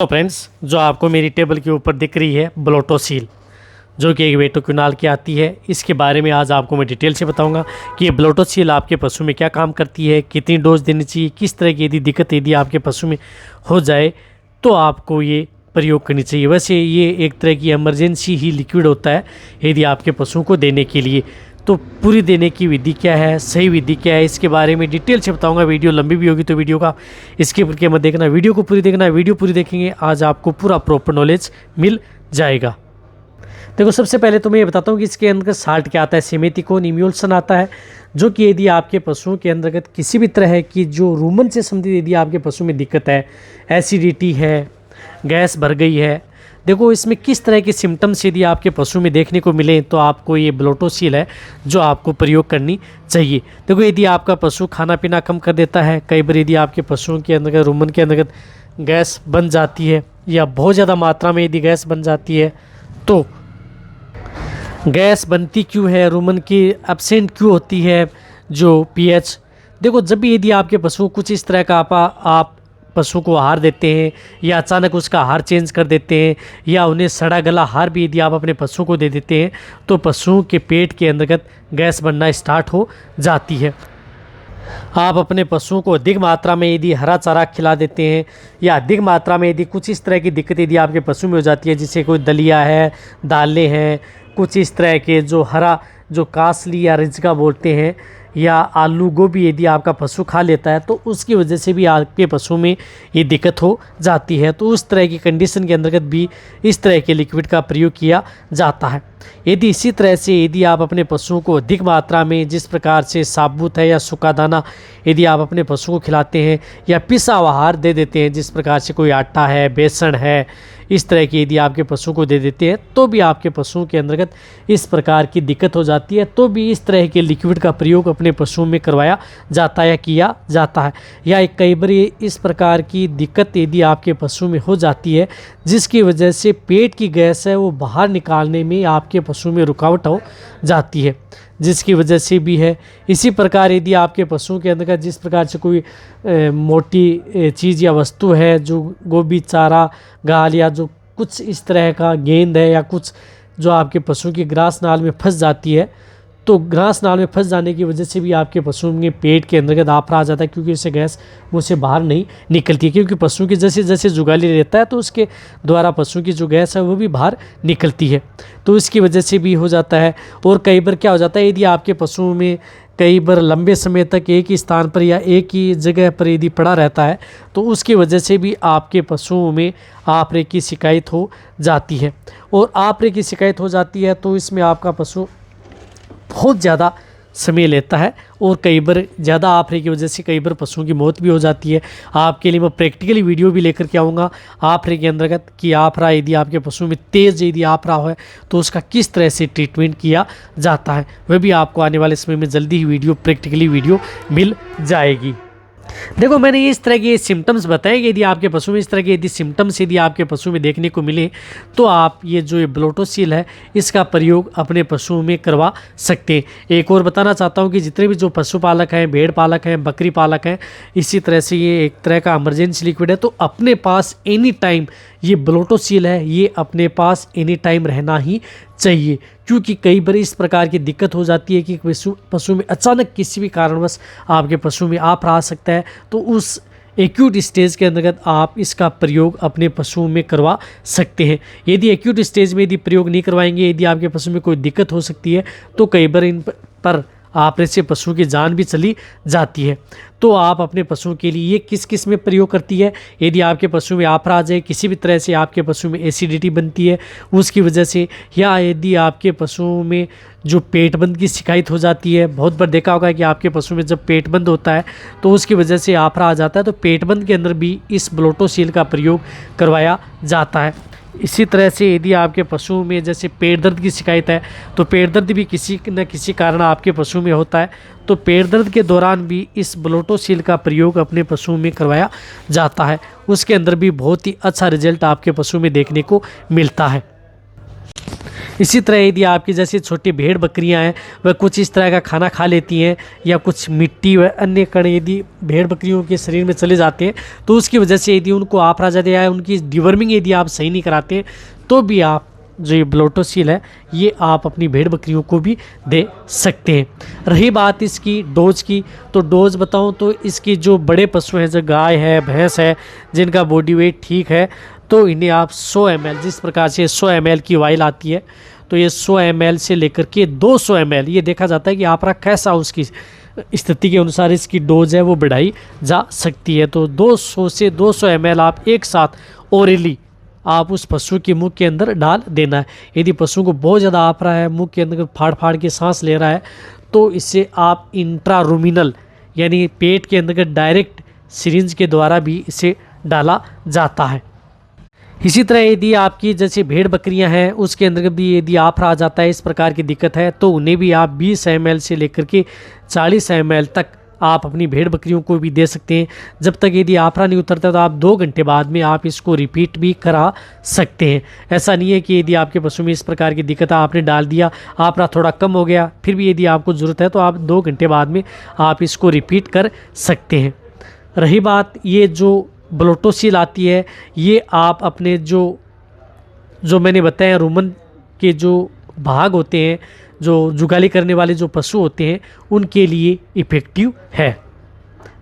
तो फ्रेंड्स, जो आपको मेरी टेबल के ऊपर दिख रही है ब्लोटोसील, जो कि एक वेटोक्यूनाल की आती है, इसके बारे में आज आपको मैं डिटेल से बताऊंगा कि ये ब्लोटोसील आपके पशु में क्या काम करती है, कितनी डोज देनी चाहिए, किस तरह की यदि दिक्कत यदि आपके पशु में हो जाए तो आपको ये प्रयोग करनी चाहिए। वैसे ये एक तरह की इमरजेंसी ही लिक्विड होता है यदि आपके पशुओं को देने के लिए। तो पूरी देने की विधि क्या है, सही विधि क्या है, इसके बारे में डिटेल से बताऊंगा। वीडियो लंबी भी होगी तो वीडियो का इसके करके मत देखना, वीडियो को पूरी देखना। वीडियो पूरी देखेंगे आज आपको पूरा प्रॉपर नॉलेज मिल जाएगा। देखो, सबसे पहले तो मैं ये बताता हूँ कि इसके अंतर्गत साल्ट क्या आता है। सिमेथिकोन इम्यूल्सन आता है, जो कि यदि आपके पशुओं के अंतर्गत किसी भी तरह की जो रूमन से संबंधित यदि आपके पशु में दिक्कत है, एसिडिटी है, गैस भर गई है, देखो इसमें किस तरह के सिम्टम्स यदि आपके पशु में देखने को मिले तो आपको ये ब्लोटोसील है जो आपको प्रयोग करनी चाहिए। देखो, यदि आपका पशु खाना पीना कम कर देता है, कई बार यदि आपके पशुओं के अंदर रूमन के अंतर्गत गैस बन जाती है या बहुत ज़्यादा मात्रा में यदि गैस बन जाती है, तो गैस बनती क्यों है, रूमन की एब्सेंट क्यों होती है, जो पीएच, देखो जब भी यदि आपके पशु कुछ इस तरह का आप पशु को आहार देते हैं या अचानक उसका आहार चेंज कर देते हैं या उन्हें सड़ा गला आहार भी यदि आप अपने पशु को दे देते हैं तो पशुओं के पेट के अंतर्गत गैस बनना स्टार्ट हो जाती है। आप अपने पशुओं को अधिक मात्रा में यदि हरा चारा खिला देते हैं या अधिक मात्रा में यदि कुछ इस तरह की दिक्कत यदि आपके पशु में हो जाती है, जिससे कोई दलिया है, दालें हैं, कुछ इस तरह के जो हरा जो कासली या रिजका बोलते हैं, या आलू गोभी यदि आपका पशु खा लेता है तो उसकी वजह से भी आपके पशु में ये दिक्कत हो जाती है। तो उस तरह की कंडीशन के अंतर्गत भी इस तरह के लिक्विड का प्रयोग किया जाता है। यदि इसी तरह से यदि आप अपने पशुओं को अधिक मात्रा में जिस प्रकार से साबुत है या सूखा दाना यदि आप अपने पशु को खिलाते हैं या पिसा हुआ आहार दे देते हैं, जिस प्रकार से कोई आटा है, बेसन है, इस तरह की यदि आपके पशु को दे देते हैं तो भी आपके पशुओं के अंतर्गत इस प्रकार की दिक्कत हो जाती है, तो भी इस तरह के लिक्विड का प्रयोग अपने पशुओं में करवाया जाता है या किया जाता है। या कई बार इस प्रकार की दिक्कत यदि आपके पशु में हो जाती है जिसकी वजह से पेट की गैस है वो बाहर निकालने में आपके पशु में रुकावट हो जाती है, जिसकी वजह से भी है। इसी प्रकार यदि आपके पशुओं के अंदर जिस प्रकार से कोई मोटी चीज़ या वस्तु है, जो गोभी चारा गाल या जो कुछ इस तरह का गेंद है या कुछ जो आपके पशु की ग्रास नाल में फंस जाती है, तो ग्रास नाल में फंस जाने की वजह से भी आपके पशु के पेट के अंतर्गत आफरा आ जाता है, क्योंकि उससे गैस मुँह से बाहर नहीं निकलती है। क्योंकि पशु की जैसे जैसे जुगाली रहता है तो उसके द्वारा पशु की जो गैस है वो भी बाहर निकलती है, तो इसकी वजह से भी हो जाता है। और कई बार क्या हो जाता है, यदि आपके पशुओं में कई बार लंबे समय तक एक ही स्थान पर या एक ही जगह पर यदि पड़ा रहता है तो उसकी वजह से भी आपके पशुओं में आफरे की शिकायत हो जाती है। और आफरे की शिकायत हो जाती है तो इसमें आपका पशु बहुत ज़्यादा समय लेता है और कई बार ज़्यादा आफरे की वजह से कई बार पशुओं की मौत भी हो जाती है। आपके लिए मैं प्रैक्टिकली वीडियो भी लेकर के आऊँगा आफरे के अंतर्गत कि आफरा यदि आपके पशु में तेज़ यदि आफरा हो तो उसका किस तरह से ट्रीटमेंट किया जाता है, वह भी आपको आने वाले समय में जल्दी ही वीडियो प्रैक्टिकली वीडियो मिल जाएगी। देखो, मैंने इस तरह के सिम्टम्स बताए कि यदि आपके पशु में इस तरह के यदि सिम्टम्स यदि आपके पशु में देखने को मिले तो आप ये जो ब्लोटोसील है इसका प्रयोग अपने पशुओं में करवा सकते हैं। एक और बताना चाहता हूँ कि जितने भी जो पशुपालक हैं, भेड़ पालक हैं, बकरी पालक हैं, इसी तरह से ये एक तरह का इमरजेंसी लिक्विड है, तो अपने पास एनी टाइम ये ब्लोटोसील है ये अपने पास एनी टाइम रहना ही चाहिए। क्योंकि कई बार इस प्रकार की दिक्कत हो जाती है कि पशु में अचानक किसी भी कारणवश आपके पशु में आफरा आ सकता है, तो उस एक्यूट स्टेज के अंतर्गत आप इसका प्रयोग अपने पशुओं में करवा सकते हैं। यदि एक्यूट स्टेज में यदि प्रयोग नहीं करवाएंगे, यदि आपके पशु में कोई दिक्कत हो सकती है तो कई बार इन पर आपरे से पशु की जान भी चली जाती है। तो आप अपने पशुओं के लिए ये किस किस में प्रयोग करती है, यदि आपके पशु में आफरा आ जाए, किसी भी तरह से आपके पशु में एसिडिटी बनती है उसकी वजह से, या यदि आपके पशुओं में जो पेट बंद की शिकायत हो जाती है, बहुत बार देखा होगा कि आपके पशु में जब पेट बंद होता है तो उसकी वजह से आफरा आ जाता है, तो पेट बंद के अंदर भी इस ब्लोटोसील का प्रयोग करवाया जाता है। इसी तरह से यदि आपके पशुओं में जैसे पेट दर्द की शिकायत है तो पेट दर्द भी किसी न किसी कारण आपके पशु में होता है, तो पेट दर्द के दौरान भी इस ब्लोटोसील का प्रयोग अपने पशुओं में करवाया जाता है। उसके अंदर भी बहुत ही अच्छा रिजल्ट आपके पशु में देखने को मिलता है। इसी तरह यदि आपकी जैसे छोटी भेड़ बकरियां हैं वह कुछ इस तरह का खाना खा लेती हैं या कुछ मिट्टी व अन्य कण यदि भेड़ बकरियों के शरीर में चले जाते हैं तो उसकी वजह से यदि उनको आपरा जाते या उनकी डिवर्मिंग यदि आप सही नहीं कराते हैं तो भी आप जो ये ब्लोटोसील है ये आप अपनी भेड़ बकरियों को भी दे सकते हैं। रही बात इसकी डोज की, तो डोज बताऊं तो इसकी जो बड़े पशु हैं, जो गाय है, भैंस है, जिनका बॉडी वेट ठीक है, तो इन्हें आप 100 ml, जिस प्रकार से 100 ml की वाइल आती है, तो ये 100 ml से लेकर के 200 ml, ये देखा जाता है कि आपरा कैसा उसकी स्थिति के अनुसार इसकी डोज है वो बढ़ाई जा सकती है। तो 200 से 200 ml आप एक साथ ओरली आप उस पशु के मुंह के अंदर डाल देना है। यदि पशु को बहुत ज़्यादा आप रहा है, मुंह के अंदर फाड़ फाड़ के सांस ले रहा है, तो इसे आप इंट्रारूमिनल यानी पेट के अंदर डायरेक्ट सिरिंज के द्वारा भी इसे डाला जाता है। इसी तरह यदि आपकी जैसे भेड़ बकरियां हैं उसके अंदर भी यदि आफरा आ जाता है, इस प्रकार की दिक्कत है, तो उन्हें भी आप 20 ml से लेकर के 40 ml तक आप अपनी भेड़ बकरियों को भी दे सकते हैं। जब तक यदि आफरा नहीं उतरता तो आप 2 घंटे बाद में आप इसको रिपीट भी करा सकते हैं। ऐसा नहीं है कि यदि आपके पशु में इस प्रकार की दिक्कत आपने डाल दिया, आफरा थोड़ा कम हो गया, फिर भी यदि आपको ज़रूरत है तो आप 2 घंटे बाद में आप इसको रिपीट कर सकते हैं। रही बात ये जो ब्लोटोसील आती है, ये आप अपने जो मैंने बताया रुमन के जो भाग होते हैं, जो जुगाली करने वाले जो पशु होते हैं, उनके लिए इफ़ेक्टिव है।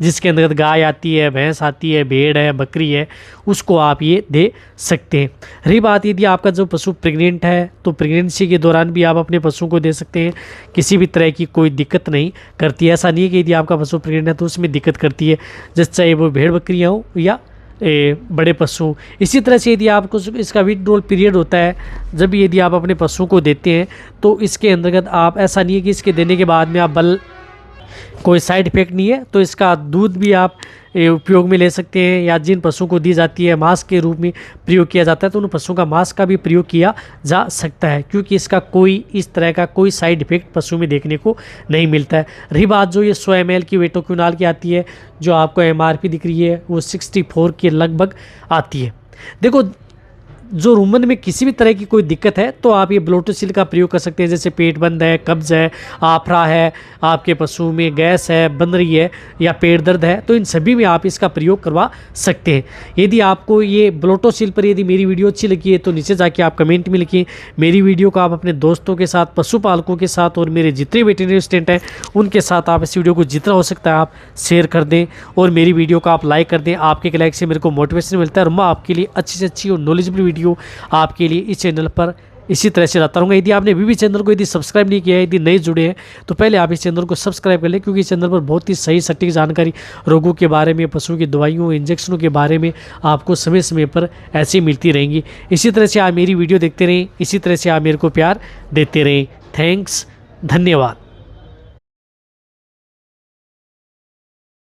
जिसके अंतर्गत गाय आती है, भैंस आती है, भेड़ है, बकरी है, उसको आप ये दे सकते हैं। रही बात यदि आपका जो पशु प्रेग्नेंट है तो प्रेगनेंसी के दौरान भी आप अपने पशु को दे सकते हैं, किसी भी तरह की कोई दिक्कत नहीं करती है। ऐसा नहीं है कि यदि आपका पशु प्रेग्नेंट है तो उसमें दिक्कत करती है, जैसे चाहे वो भेड़ बकरियाँ हो या बड़े पशु। इसी तरह से यदि आपको इसका विथड्रॉल पीरियड होता है, जब यदि आप अपने पशु को देते हैं तो इसके अंतर्गत आप, ऐसा नहीं है कि इसके देने के बाद में आप कोई साइड इफेक्ट नहीं है, तो इसका दूध भी आप उपयोग में ले सकते हैं, या जिन पशुओं को दी जाती है मांस के रूप में प्रयोग किया जाता है तो उन पशुओं का मांस का भी प्रयोग किया जा सकता है, क्योंकि इसका कोई इस तरह का कोई साइड इफेक्ट पशु में देखने को नहीं मिलता है। रही बात जो ये 100 ml की वेटोक्यूनाल की आती है, जो आपको MRP दिख रही है वो 64 के लगभग आती है। देखो, जो रुमन में किसी भी तरह की कोई दिक्कत है तो आप ये ब्लोटोसील का प्रयोग कर सकते हैं, जैसे पेट बंद है, कब्ज है, आफरा है, आपके पशु में गैस है, बन रही है, या पेट दर्द है, तो इन सभी में आप इसका प्रयोग करवा सकते हैं। यदि आपको ये ब्लोटोसील पर यदि मेरी वीडियो अच्छी लगी है तो नीचे जाके आप कमेंट में लिखिए। मेरी वीडियो को आप अपने दोस्तों के साथ, पशुपालकों के साथ और मेरे जितने वेटरनरी स्टूडेंट हैं उनके साथ आप इस वीडियो को जितना हो सकता है आप शेयर कर दें, और मेरी वीडियो को आप लाइक कर दें। आपके लाइक से मेरे को मोटिवेशन मिलता है और मैं आपके लिए अच्छी से अच्छी और नॉलेजेबल वीडियो आपके लिए इस चैनल पर इसी तरह से लाता रहूँगा। यदि आपने अभी भी चैनल को यदि सब्सक्राइब नहीं किया है, यदि नए जुड़े हैं, तो पहले आप इस चैनल को सब्सक्राइब कर लें, क्योंकि इस चैनल पर बहुत ही सही सटीक जानकारी रोगों के बारे में, पशुओं की दवाइयों, इंजेक्शनों के बारे में आपको समय समय पर ऐसी मिलती रहेंगी। इसी तरह से आप मेरी वीडियो देखते रहें, इसी तरह से आप मेरे को प्यार देते रहें। थैंक्स, धन्यवाद।